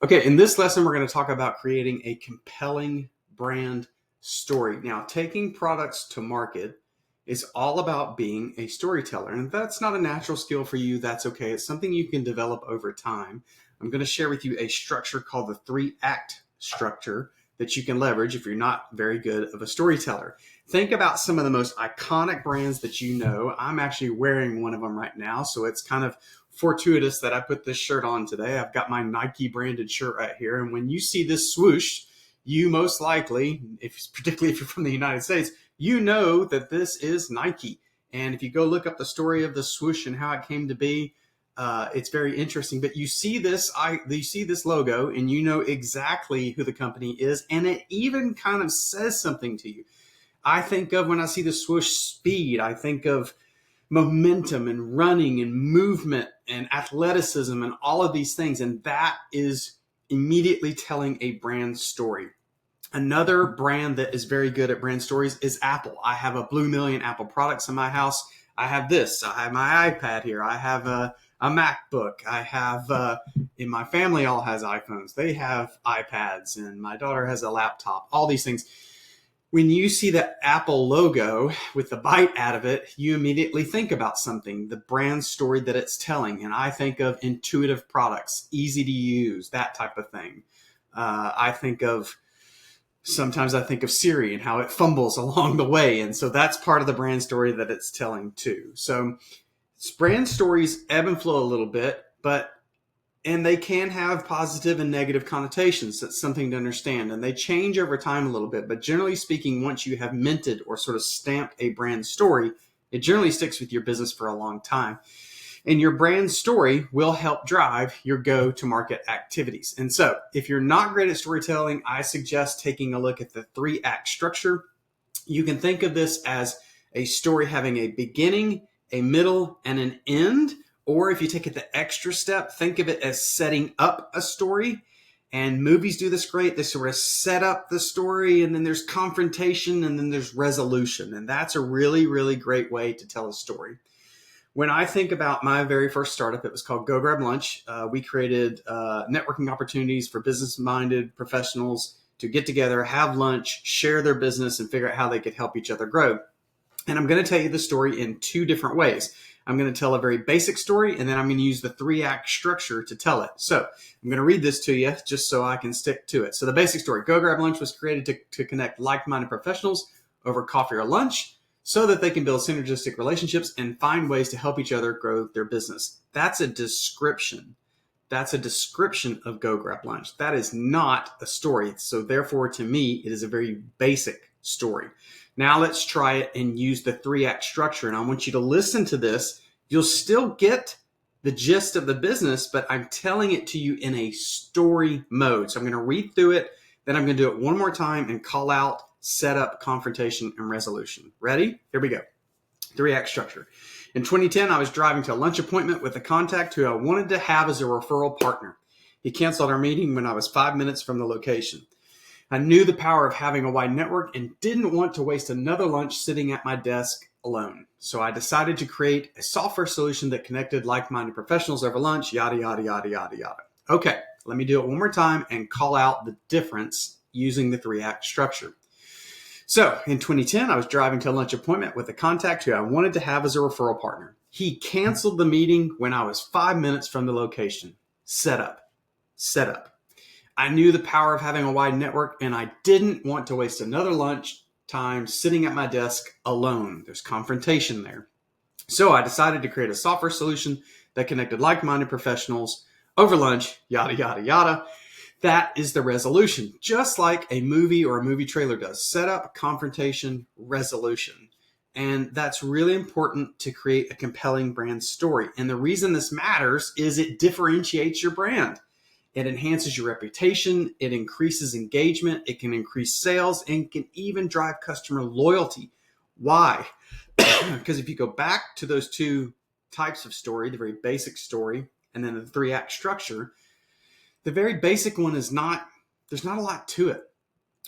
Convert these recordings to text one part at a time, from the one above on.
Okay, in this lesson, we're going to talk about creating a compelling brand story. Now, taking products to market is all about being a storyteller. And if that's not a natural skill for you, that's okay. It's something you can develop over time. I'm going to share with you a structure called the 3-act structure that you can leverage if you're not very good of a storyteller. Think about some of the most iconic brands that you know. I'm actually wearing one of them right now, so it's kind of fortuitous that I put this shirt on today. I've got my Nike branded shirt right here. And when you see this swoosh, you most likely, particularly if you're from the United States, you know that this is Nike. And if you go look up the story of the swoosh and how it came to be, it's very interesting. But you see this logo, and you know exactly who the company is, and it even kind of says something to you. I think of when I see the swoosh speed, I think of momentum and running and movement and athleticism and all of these things. And that is immediately telling a brand story. Another brand that is very good at brand stories is Apple. I have a Blue Million Apple products in my house. I have this. I have my iPad here. I have a MacBook. I have, in my family all has iPhones. They have iPads, and my daughter has a laptop, all these things. When you see the Apple logo with the bite out of it, you immediately think about something, the brand story that it's telling. And I think of intuitive products, easy to use, that type of thing. Sometimes I think of Siri and how it fumbles along the way. And so that's part of the brand story that it's telling too. So brand stories ebb and flow a little bit, and they can have positive and negative connotations. That's something to understand. And they change over time a little bit. But generally speaking, once you have minted or sort of stamped a brand story, it generally sticks with your business for a long time. And your brand story will help drive your go-to-market activities. And so if you're not great at storytelling, I suggest taking a look at the 3-act structure. You can think of this as a story having a beginning, a middle, and an end. Or if you take it the extra step, think of it as setting up a story. And movies do this great. They sort of set up the story, and then there's confrontation, and then there's resolution. And that's a really, really great way to tell a story. When I think about my very first startup, it was called Go Grab Lunch. We created networking opportunities for business-minded professionals to get together, have lunch, share their business, and figure out how they could help each other grow. And I'm going to tell you the story in 2 different ways. I'm going to tell a very basic story, and then I'm going to use the 3-act structure to tell it. So I'm going to read this to you just so I can stick to it. So the basic story: Go Grab Lunch was created to connect like-minded professionals over coffee or lunch so that they can build synergistic relationships and find ways to help each other grow their business. That's a description. That's a description of Go Grab Lunch. That is not a story. So therefore, to me, it is a very basic story. Now let's try it and use the 3-act structure. And I want you to listen to this. You'll still get the gist of the business, but I'm telling it to you in a story mode. So I'm going to read through it, then I'm going to do it one more time and call out, set up, confrontation, and resolution. Ready? Here we go. 3-act structure. In 2010, I was driving to a lunch appointment with a contact who I wanted to have as a referral partner. He canceled our meeting when I was 5 minutes from the location. I knew the power of having a wide network and didn't want to waste another lunch sitting at my desk alone. So I decided to create a software solution that connected like-minded professionals over lunch, yada, yada, yada, yada, yada. Okay, let me do it one more time and call out the difference using the 3-act structure. So in 2010, I was driving to a lunch appointment with a contact who I wanted to have as a referral partner. He canceled the meeting when I was 5 minutes from the location. Set up. I knew the power of having a wide network, and I didn't want to waste another lunch time sitting at my desk alone. There's confrontation there. So I decided to create a software solution that connected like-minded professionals over lunch, yada, yada, yada. That is the resolution, just like a movie or a movie trailer does. Setup, confrontation, resolution. And that's really important to create a compelling brand story. And the reason this matters is it differentiates your brand. It enhances your reputation. It increases engagement. It can increase sales and can even drive customer loyalty. Why? Because if you go back to those 2 types of story, the very basic story and then the 3-act structure, the very basic one there's not a lot to it.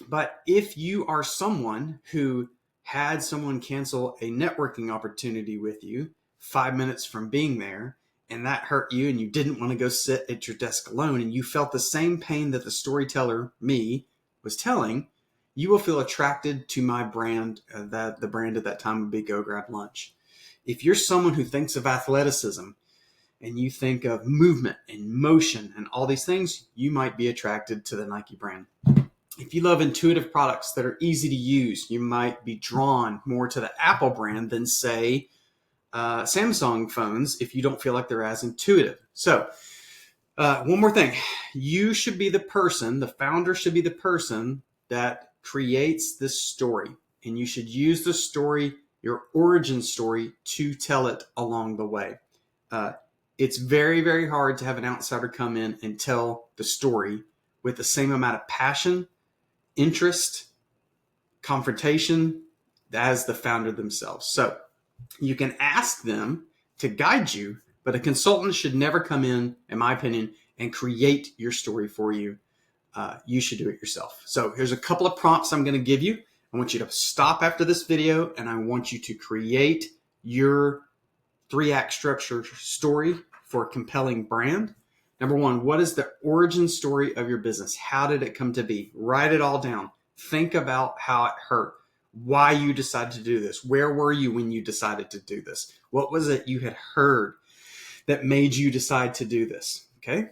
But if you are someone who had someone cancel a networking opportunity with you 5 minutes from being there, and that hurt you and you didn't want to go sit at your desk alone and you felt the same pain that the storyteller, me, was telling, you will feel attracted to my brand. That the brand at that time would be Go Grab Lunch. If you're someone who thinks of athleticism and you think of movement and motion and all these things, you might be attracted to the Nike brand. If you love intuitive products that are easy to use, you might be drawn more to the Apple brand than, say, Samsung phones if you don't feel like they're as intuitive. So one more thing. You should be the person, the founder should be the person that creates this story. And you should use the story, your origin story, to tell it along the way. It's very, very hard to have an outsider come in and tell the story with the same amount of passion, interest, confrontation as the founder themselves. So you can ask them to guide you, but a consultant should never come in my opinion, and create your story for you. You should do it yourself. So here's a couple of prompts I'm going to give you. I want you to stop after this video and I want you to create your 3-act structure story for a compelling brand. Number one, what is the origin story of your business? How did it come to be? Write it all down. Think about how it hurt, why you decided to do this. Where were you when you decided to do this? What was it you had heard that made you decide to do this? Okay.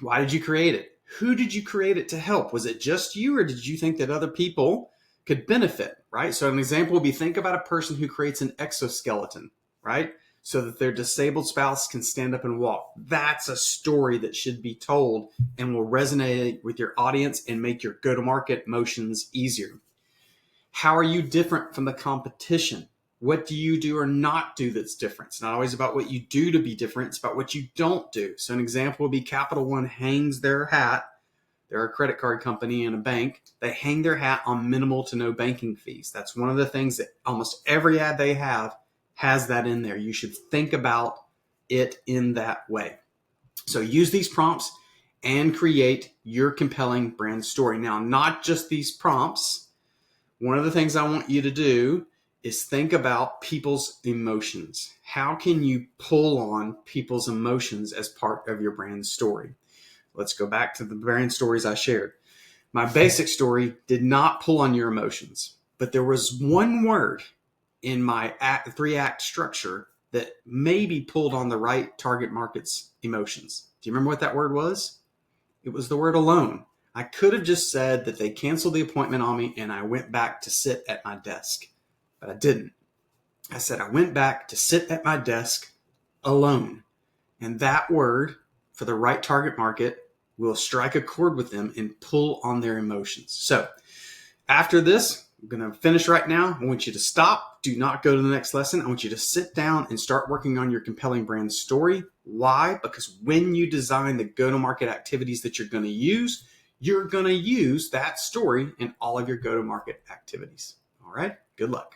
Why did you create it? Who did you create it to help? Was it just you, or did you think that other people could benefit, right? So an example would be, think about a person who creates an exoskeleton, right? So that their disabled spouse can stand up and walk. That's a story that should be told and will resonate with your audience and make your go-to-market motions easier. How are you different from the competition? What do you do or not do that's different? It's not always about what you do to be different. It's about what you don't do. So an example would be Capital One hangs their hat. They're a credit card company and a bank. They hang their hat on minimal to no banking fees. That's one of the things that almost every ad they have has that in there. You should think about it in that way. So use these prompts and create your compelling brand story. Now, not just these prompts. One of the things I want you to do is think about people's emotions. How can you pull on people's emotions as part of your brand story? Let's go back to the brand stories I shared. My basic story did not pull on your emotions, but there was one word in my 3-act structure that maybe pulled on the right target market's emotions. Do you remember what that word was? It was the word alone. I could have just said that they canceled the appointment on me and I went back to sit at my desk, but I didn't. I said I went back to sit at my desk alone. And that word, for the right target market, will strike a chord with them and pull on their emotions. So after this, I'm going to finish right now. I want you to stop. Do not go to the next lesson. I want you to sit down and start working on your compelling brand story. Why? Because when you design the go-to-market activities that you're going to use that story in all of your go-to-market activities. All right. Good luck.